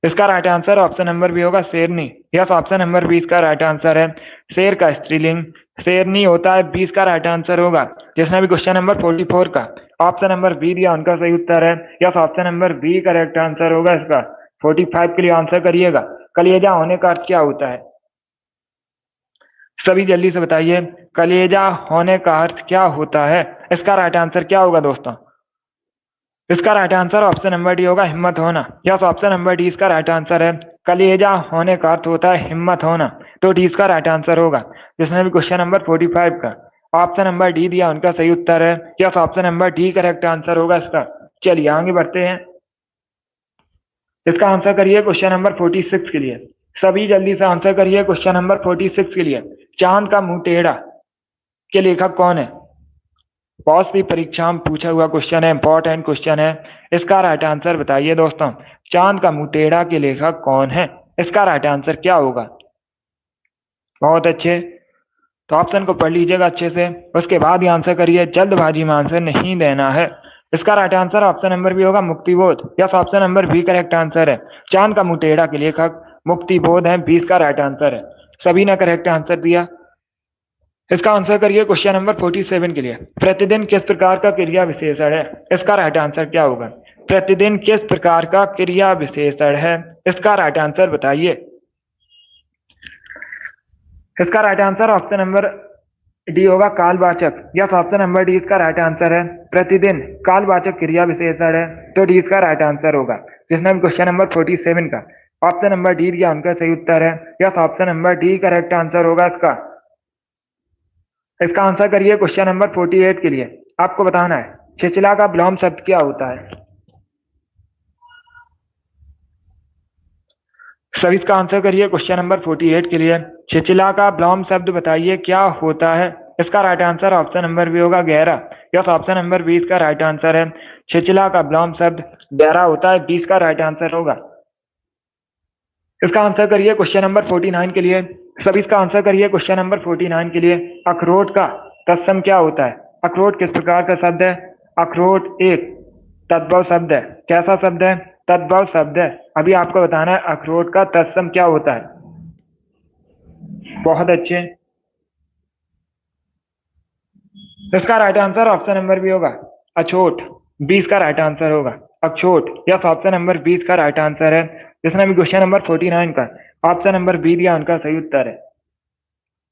इसका right answer option number B होगा, शेरनी। यस, ऑप्शन नंबर 20 का राइट आंसर है। शेर का स्त्रीलिंग शेरनी होता है। 20 का राइट आंसर होगा। जिसने भी क्वेश्चन नंबर 44 का ऑप्शन नंबर बी दिया, उनका सही उत्तर है। Yes, option number B correct answer होगा इसका। 45 के लिए आंसर करिएगा। कलेजा होने का अर्थ क्या होता है? सभी जल्दी से बताइए, कलेजा होने का अर्थ क्या होता है? इसका राइट आंसर क्या होगा दोस्तों? इसका right answer option number D होगा, हिम्मत होना। यस, ऑप्शन नंबर डी इसका राइट आंसर है। कलेजा होने का अर्थ होता है हिम्मत होना, तो डी इसका राइट आंसर होगा। जिसने भी क्वेश्चन नंबर 45 का ऑप्शन नंबर डी दिया, उनका सही उत्तर है। Yes, option number D correct answer होगा इसका। चलिए आगे बढ़ते हैं। इसका आंसर करिए क्वेश्चन नंबर 46 के लिए। सभी जल्दी से आंसर करिए क्वेश्चन नंबर 46 के लिए। चांद का मुंह टेढ़ा के लेखक कौन है? बहुत सी परीक्षा में पूछा हुआ क्वेश्चन है, इंपॉर्टेंट क्वेश्चन है। इसका राइट आंसर बताइए दोस्तों। चांद का मुंह टेढ़ा के लेखक कौन है? इसका राइट आंसर क्या होगा? बहुत अच्छे, तो ऑप्शन को पढ़ लीजिएगा अच्छे से, उसके बाद ही आंसर करिए। जल्दबाजी में आंसर नहीं देना है। इसका right answer option number B होगा, Muktibodh. Yes, option number B correct answer है। चांद का मुंह टेढ़ा के लेखक मुक्तिबोध है। 20 का राइट आंसर है। सभी ने करेक्ट आंसर दिया। इसका आंसर करिए क्वेश्चन नंबर 47 के लिए। प्रतिदिन किस प्रकार का क्रिया विशेषण है? इसका राइट आंसर क्या होगा? प्रतिदिन किस प्रकार का क्रिया विशेषण है? इसका राइट आंसर बताइए। इसका right answer option number D होगा, कालवाचक। यस, ऑप्शन नंबर डी इसका राइट आंसर है। प्रतिदिन कालवाचक क्रिया विशेषण है, तो डी इसका राइट आंसर होगा। जिसने भी क्वेश्चन नंबर 47 का ऑप्शन नंबर डी दिया, उनका सही उत्तर है। Yes, option number D correct answer होगा इसका। इसका आंसर करिए क्वेश्चन नंबर 48 के लिए। आपको बताना है छिछला का विलोम शब्द क्या होता है? सभी इसका आंसर करिए क्वेश्चन नंबर 48 के लिए। छिछला का विलोम शब्द बताइए क्या होता है? इसका right answer option number B होगा, गहरा। यस, ऑप्शन नंबर 20 का राइट आंसर है। छिछला का विलोम शब्द गहरा होता है। 20 का राइट आंसर होगा। इसका आंसर करिए क्वेश्चन नंबर 49 के लिए। सभी इसका आंसर करिए क्वेश्चन नंबर 49 के लिए। अखरोट का तत्सम क्या होता है? अखरोट किस प्रकार का शब्द है? अखरोट एक तद्भव शब्द है। कैसा शब्द है? तद्भव शब्द है। अभी आपको बताना है अखरोट का तत्सम क्या होता है। बहुत अच्छे, इसका right answer option number B होगा, अछोट। 20 का राइट आंसर होगा, अछोट। यस, ऑप्शन नंबर 20 का राइट आंसर है। जिसने भी क्वेश्चन नंबर 49 का ऑप्शन नंबर बी दिया, उनका सही उत्तर है।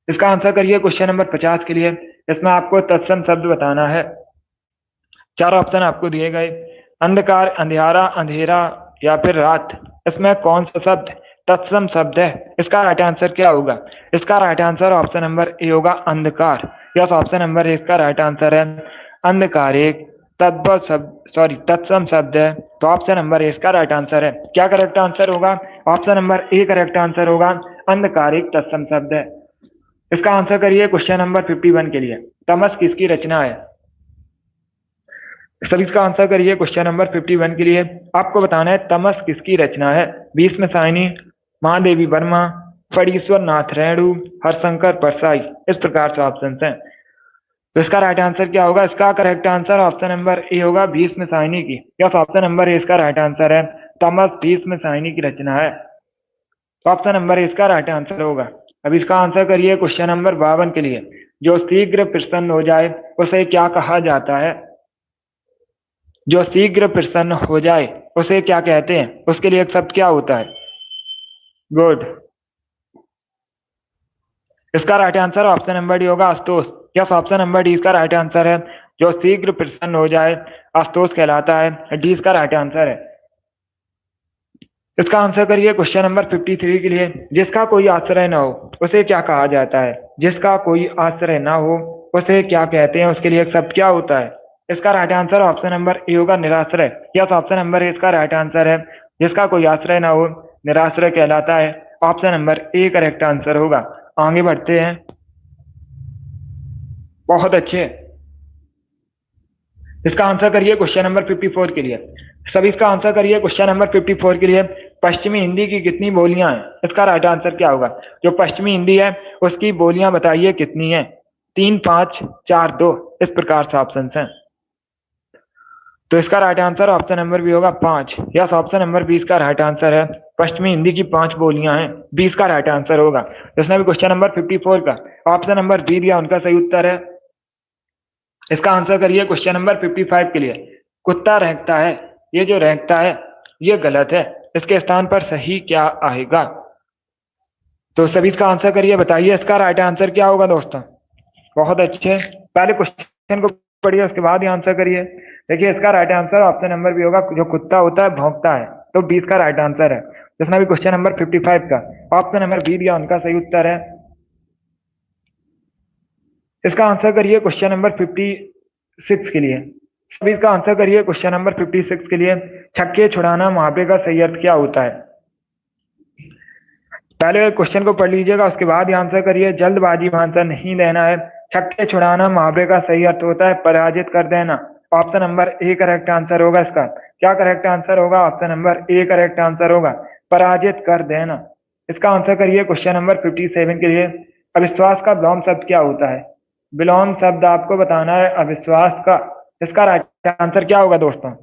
इसका आंसर करिए क्वेश्चन नंबर 50 के लिए। इसमें आपको तत्सम शब्द बताना है। 4 ऑप्शन आपको दिए गए, अंधकार, अंधियारा, अंधेरा या फिर रात। इसमें कौन सा शब्द तत्सम शब्द है? इसका राइट आंसर क्या होगा? इसका right answer option number A होगा, अंधकार। यस, ऑप्शन नंबर ए इसका राइट आंसर है। अंधकार एक तद्भव शब्द तत्सम शब्द है, तो ऑप्शन नंबर ए इसका राइट आंसर है। क्या करेक्ट आंसर होगा? Option number A correct answer होगा, अंधकार एक तत्सम शब्द है। इसका आंसर करिए क्वेश्चन नंबर 51 के लिए। तमस किसकी रचना है? सर इसका आंसर करिए क्वेश्चन नंबर 51 के लिए। आपको बताना है तमस किसकी रचना है। भीष्म साइनी, महादेवी वर्मा, फणीश्वर नाथ रेणु, हरशंकर परसाई। इस प्रकार से ऑप्शन हैं। तो इसका राइट आंसर क्या होगा? इसका correct answer option number A होगा, भीष्म साइनी की। यस, ऑप्शन नंबर ए इसका राइट आंसर है। तमस भीष्म साइनी की रचना है, तो ऑप्शन नंबर ए इसका राइट आंसर होगा। अब इसका आंसर करिए क्वेश्चन नंबर 52 के लिए। जो शीघ्र प्रसन्न हो जाए उसे क्या कहा जाता है? जो शीघ्र प्रसन्न हो जाए उसे क्या कहते हैं? उसके लिए एक शब्द क्या होता है? गुड। इसका right answer option number D होगा, आशुतोष। यस, ऑप्शन नंबर डी इसका राइट आंसर है। जो शीघ्र प्रसन्न हो जाए आशुतोष कहलाता है। डी इसका राइट आंसर है। इसका आंसर करिए क्वेश्चन नंबर 53 के लिए। जिसका कोई आश्रय ना हो उसे क्या कहा जाता है? जिसका कोई आश्रय ना हो उसे क्या कहते हैं? उसके लिए एक शब्द क्या होता है? इसका right answer option number A होगा, निराश्रय। यस, ऑप्शन नंबर ए इसका राइट आंसर है। जिसका कोई आश्रय ना हो निराश्रय कहलाता है। Option number A correct answer होगा। आगे बढ़ते हैं। बहुत अच्छे। इसका आंसर करिए क्वेश्चन नंबर 54 के लिए। सभी इसका आंसर करिए क्वेश्चन नंबर 54 के लिए। पश्चिमी हिंदी की कितनी बोलियां हैं? इसका राइट आंसर क्या होगा? जो पश्चिमी हिंदी है उसकी बोलियां बताइए कितनी है? 3, 5, 4, 2, इस प्रकार से ऑप्शन हैं। तो इसका right answer option number B होगा 5। यस, ऑप्शन नंबर 20 का राइट आंसर है। पश्चिमी हिंदी की 5 बोलियां हैं, 20 का राइट आंसर होगा। जिसने भी क्वेश्चन नंबर 54 का ऑप्शन नंबर बी दिया उनका सही उत्तर है। इसका आंसर करिए क्वेश्चन नंबर 55 के लिए। कुत्ता रेंगता है, ये जो रेंगता है ये गलत है। इसके स्थान पर सही क्या आएगा? तो सभी इसका आंसर करिए, बताइए इसका राइट आंसर क्या होगा दोस्तों। बहुत अच्छे। पहले क्वेश्चन को पढ़िए उसके बाद ही आंसर करिए। देखिए इसका right answer option number B होगा, जो कुत्ता होता है भौंकता है। तो 20 का राइट आंसर है। जिसने भी क्वेश्चन नंबर 55 का ऑप्शन नंबर बी दिया उनका सही उत्तर है। इसका आंसर करिए क्वेश्चन नंबर 56 के लिए। सभी इसका आंसर करिए क्वेश्चन नंबर 56 के लिए। छक्के छुड़ाना मुहावरे का सही अर्थ क्या होता है? पहले क्वेश्चन को पढ़ लीजिएगा उसके बाद ही आंसर करिए। जल्दबाजी में आंसर नहीं देना है। छक्के छुड़ाना मुहावरे का सही अर्थ होता है पराजित कर देना। Option number A correct answer होगा। इसका क्या करेक्ट आंसर होगा? Option number A correct answer होगा, पराजित कर देना। इसका आंसर करिए क्वेश्चन नंबर 57 के लिए। अविश्वास का विलोम शब्द क्या होता है? विलोम शब्द आपको बताना है अविश्वास का। इसका राइट आंसर क्या होगा दोस्तों?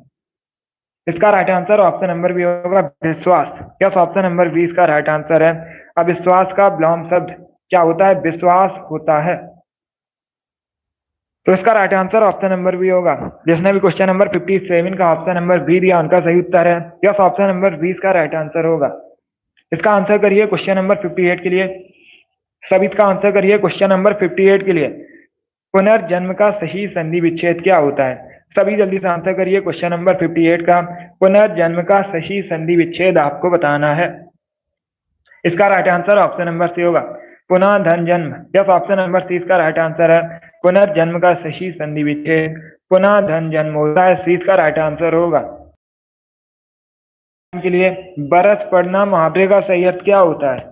इसका right answer option number B होगा, विश्वास। यस, ऑप्शन नंबर 20 का राइट आंसर है। अविश्वास का विलोम शब्द क्या होता है? विश्वास होता है। तो इसका right answer option number B होगा। जिसने भी क्वेश्चन नंबर 57 का ऑप्शन नंबर बी दिया उनका सही उत्तर है। यस, ऑप्शन नंबर 20 का राइट आंसर होगा। इसका आंसर करिए क्वेश्चन नंबर 58 के लिए। सभी इसका आंसर करिए क्वेश्चन नंबर 58 के लिए। पुनर्जन्म का सही संधि विच्छेद क्या होता है? सभी जल्दी से आंसर करिए क्वेश्चन नंबर 58 का। पुनर्जन्म का सही संधि विच्छेद आपको बताना है। इसका right answer option number C होगा, पुनः धन जन्म। यस, ऑप्शन नंबर सी इसका राइट आंसर है। पुनर्जन्म का सही संधि विच्छेद पुनः धन जन्म होता है। सी इसका राइट आंसर होगा। के लिए बरस पड़ना मुहावरे का सही अर्थ क्या होता है?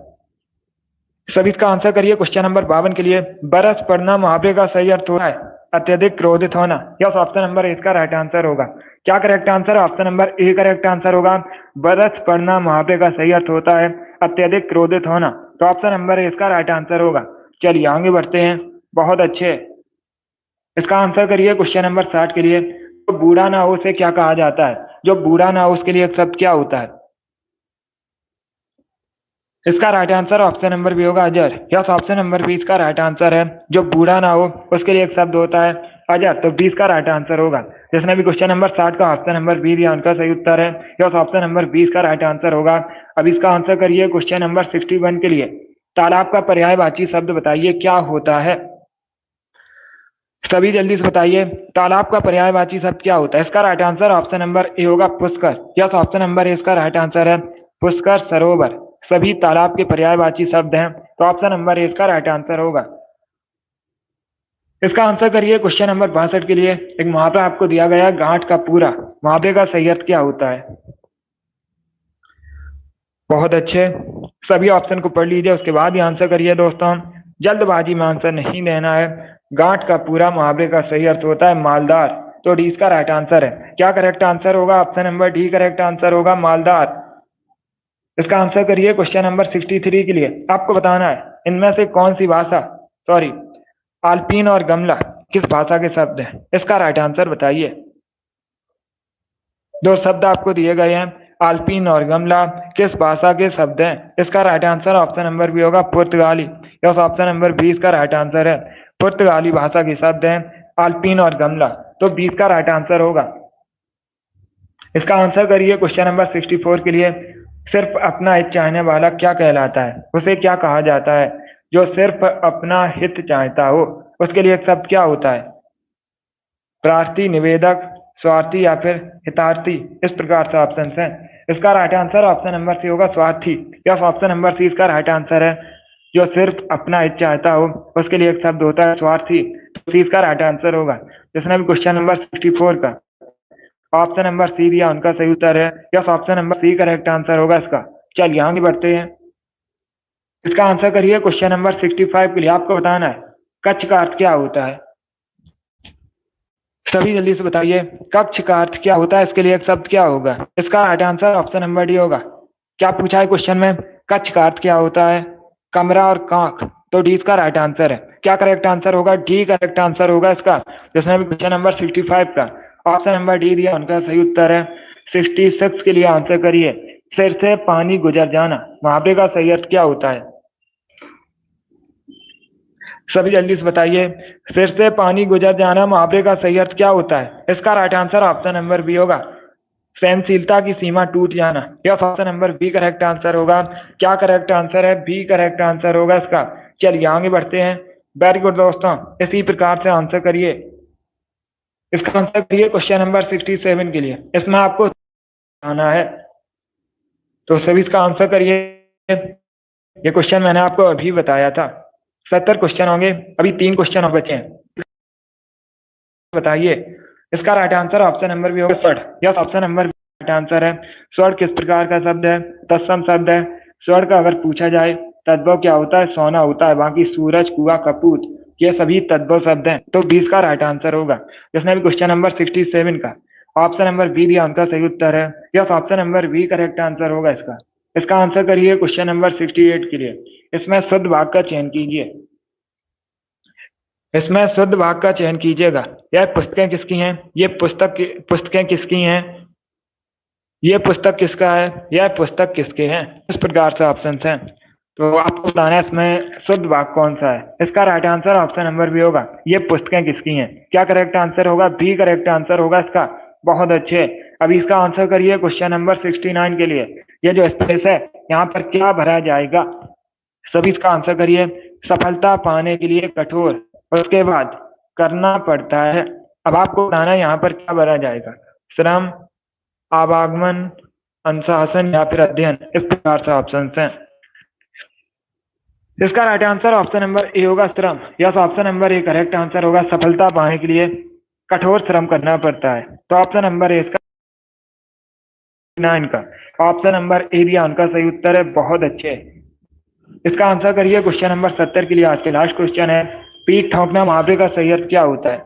सभी इसका आंसर करिए क्वेश्चन नंबर 52 के लिए। बरस पड़ना मुहावरे का सही अर्थ होता है अत्यधिक क्रोधित होना। यस, ऑप्शन नंबर ए इसका राइट आंसर होगा। क्या करेक्ट आंसर है? Option number A correct answer होगा। बरस पड़ना मुहावरे का सही अर्थ होता है अत्यधिक क्रोधित होना। तो ऑप्शन नंबर ए इसका राइट आंसर होगा। चलिए आगे बढ़ते हैं। बहुत अच्छे। इसका आंसर करिए क्वेश्चन नंबर 60 के लिए। जो बूढ़ा ना हो उसे क्या कहा जाता है? जो बूढ़ा ना हो उसके लिए एक शब्द क्या होता है? इसका right answer option number B होगा, अजर। यस, ऑप्शन नंबर 20 का राइट आंसर है। जो बूढ़ा ना हो उसके लिए एक शब्द होता है अजर। तो 20 का राइट आंसर होगा। जिसने भी क्वेश्चन नंबर 60 का ऑप्शन नंबर बी दिया उनका सही उत्तर है। यस, ऑप्शन नंबर 20 का राइट आंसर होगा। अब इसका आंसर करिए क्वेश्चन नंबर 61 के लिए। तालाब का पर्यायवाची शब्द बताइए क्या होता है? सभी जल्दी से बताइए, तालाब का पर्यायवाची शब्द क्या होता है? इसका right answer option number A होगा, पुष्कर। यस, ऑप्शन नंबर ए इसका राइट आंसर है। पुष्कर, सरोवर, सभी तालाब के पर्यायवाची शब्द हैं। तो ऑप्शन नंबर ए इसका राइट आंसर होगा। इसका आंसर करिए क्वेश्चन नंबर 62 के लिए। एक मुहावरा आपको दिया गया है, गांठ का पूरा। मुहावरे का सही अर्थ क्या होता है? बहुत अच्छे। सभी ऑप्शन को पढ़ लीजिए उसके बाद ही आंसर करिए दोस्तों। जल्दबाजी में आंसर नहीं देना है। गांठ का पूरा मुहावरे का सही अर्थ होता है मालदार। तो डी इसका राइट आंसर है। क्या करेक्ट आंसर होगा? Option number D correct answer होगा, मालदार। इसका आंसर करिए क्वेश्चन नंबर 63 के लिए। आपको बताना है इनमें से कौन सी भाषा, सॉरी, आल्पीन और गमला किस भाषा के शब्द हैं? इसका राइट आंसर बताइए। दो शब्द आपको दिए गए हैं, आल्पीन और गमला किस भाषा के शब्द हैं? इसका right answer option number B होगा, पुर्तगाली। यस, ऑप्शन नंबर 20 का राइट आंसर है। पुर्तगाली भाषा के शब्द हैं आल्पीन और गमला। तो 20 का राइट आंसर होगा। इसका आंसर करिए क्वेश्चन नंबर 64 के लिए। सिर्फ अपना हित चाहने वाला क्या कहलाता है? उसे क्या कहा जाता है? जो सिर्फ अपना हित चाहता हो उसके लिए एक शब्द क्या होता है? प्रार्थी, निवेदक, स्वार्थी या फिर हितार्थी, इस प्रकार से ऑप्शन हैं। इसका right answer option number C होगा, स्वार्थी। यस, ऑप्शन नंबर सी इसका राइट आंसर है। जो सिर्फ अपना हित चाहता हो उसके लिए एक शब्द होता है स्वार्थी, तो सी इसका राइट आंसर होगा। जिसने भी क्वेश्चन नंबर 64 का ऑप्शन नंबर सी दिया उनका सही उत्तर है। Yes, option number C correct answer होगा इसका। चलिए आगे बढ़ते हैं, इसका आंसर करिए। क्वेश्चन नंबर 65 के लिए आपको बताना है कक्ष का अर्थ क्या होता है। सभी जल्दी से बताइए, कक्ष का अर्थ क्या होता है, इसके लिए एक शब्द क्या होगा। इसका right answer option number D होगा। क्या पूछा है क्वेश्चन में, कक्ष का अर्थ क्या होता है, कमरा और कांख, तो डी इसका राइट आंसर है। क्या करेक्ट आंसर होगा, डी करेक्ट आंसर होगा इसका। जिसने भी क्वेश्चन नंबर 65 का ऑप्शन नंबर डी दिया उनका सही उत्तर है। 66 के लिए आंसर करिए, सिर से पानी गुजर जाना, मुहावरे का सही अर्थ क्या होता है। सभी जल्दी से बताइए, सिर से पानी गुजर जाना मुहावरे का सही अर्थ क्या होता है। इसका right answer option number B होगा, सहनशीलता की सीमा टूट जाना। यह option number B correct answer होगा। क्या करेक्ट आंसर है, बी करेक्ट आंसर होगा इसका। चलिए आगे बढ़ते हैं। वेरी गुड दोस्तों, इसी प्रकार से आंसर करिए। इसका आंसर करिए क्वेश्चन नंबर 67 के लिए। इसमें आपको आना है, तो सभी इसका आंसर करिए। ये क्वेश्चन मैंने आपको अभी बताया था। 70 क्वेश्चन होंगे, अभी 3 क्वेश्चन और बचे हैं। बताइए, इसका right answer option number B होगा, स्वर्ण। Yes, option number B right answer है। स्वर्ण किस प्रकार का शब्द है, तत्सम शब्द है। स्वर्ण का अगर पूछा जाए तद्भव क्या होता है, सोना होता है। बाकी सूरज, कुआं, कपूत, ये सभी तद्भव शब्द हैं, तो 20 का राइट आंसर होगा। जिसने भी क्वेश्चन नंबर 67 का ऑप्शन नंबर बी दिया उनका सही उत्तर है। Yes, option number B correct answer होगा इसका। इसका आंसर करिए क्वेश्चन नंबर 68 के लिए। इसमें शुद्ध भाग का चयन कीजिए। इसमें शुद्ध भाग का चयन कीजिएगा। यह पुस्तकें किसकी हैं, ये पुस्तकें किसकी हैं, ये पुस्तक किसका है, यह पुस्तक किसके हैं। इस प्रकार से ऑप्शन हैं, तो आपको बताना है इसमें शुद्ध भाग कौन सा है। इसका right answer option number B होगा, ये पुस्तकें किसकी हैं। क्या करेक्ट आंसर होगा, बी करेक्ट आंसर होगा इसका। बहुत अच्छे। अभी इसका आंसर करिए क्वेश्चन नंबर 69 के लिए। ये जो स्पेस है यहाँ पर क्या भरा जाएगा, सभी इसका आंसर करिए। सफलता पाने के लिए कठोर, उसके बाद करना पड़ता है। अब आपको बताना है यहाँ पर क्या भरा जाएगा, श्रम, आवागमन, अनुशासन या फिर अध्ययन। इस प्रकार से ऑप्शन हैं। इसका right answer option number A होगा, श्रम। Yes, option number A correct answer होगा। सफलता पाने के लिए कठोर श्रम करना पड़ता है, तो ऑप्शन नंबर ए इसका 9 का ऑप्शन नंबर ए दिया उनका सही उत्तर है। बहुत अच्छे। इसका आंसर करिए क्वेश्चन नंबर 70 के लिए। आज के लास्ट क्वेश्चन है, पीठ ठोंकना मुहावरे का सही अर्थ क्या होता है।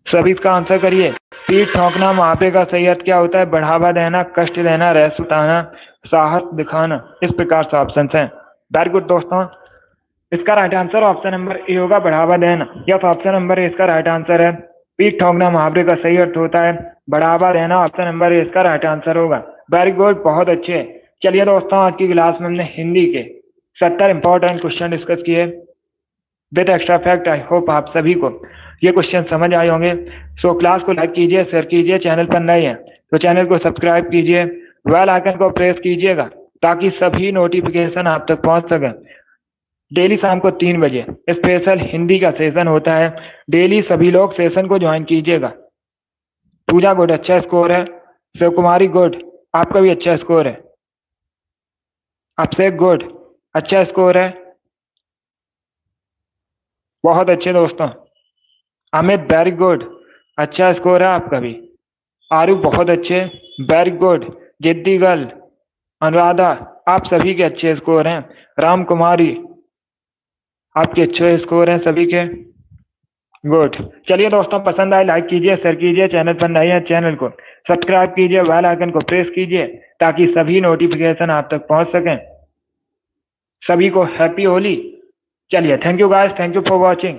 सभी इसका आंसर करिए। पीठ ठोंकना मुहावरे का सही अर्थ क्या होता है, बढ़ावा देना, कष्ट देना, रहस्य बताना, साहस दिखाना। इस प्रकार से ऑप्शन हैं। वेरी गुड दोस्तों, इसका right answer option number A होगा, बढ़ावा देना। यस, ऑप्शन नंबर ए इसका राइट आंसर है। पीठ ठोंकना मुहावरे का सही अर्थ होता है बढ़ावा देना। ऑप्शन नंबर ए इसका राइट आंसर होगा। वेरी गुड, बहुत अच्छे। चलिए दोस्तों, आज की क्लास में हमने हिंदी के 70 इंपॉर्टेंट क्वेश्चन डिस्कस किए with extra fact. I hope आप सभी को ये क्वेश्चन समझ आए होंगे। सो क्लास को लाइक कीजिए, शेयर कीजिए। चैनल पर नए हैं तो चैनल को सब्सक्राइब कीजिए, बेल आइकन को प्रेस कीजिएगा ताकि सभी नोटिफिकेशन आप तक पहुंच सके। डेली शाम को 3 बजे स्पेशल हिंदी का सेशन होता है। डेली सभी लोग सेशन को ज्वाइन कीजिएगा। पूजा गुड, अच्छा स्कोर है। शिव कुमारी गुड, आपका भी अच्छा स्कोर है। अभिषेक गुड, अच्छा स्कोर है। बहुत अच्छे दोस्तों। अमित वेरी गुड, अच्छा स्कोर है आपका भी। आरू बहुत अच्छे, वेरी गुड। जिद्दी गर्ल, अनुराधा, आप सभी के अच्छे स्कोर हैं। राम कुमारी, आपके अच्छे स्कोर हैं सभी के। गुड। चलिए दोस्तों, पसंद आए लाइक कीजिए, शेयर कीजिए। चैनल पर नए हैं चैनल को सब्सक्राइब कीजिए, बेल आइकन को प्रेस कीजिए ताकि सभी नोटिफिकेशन आप तक पहुंच सकें। सभी को हैप्पी होली। चलिए, thank you guys, thank you for watching.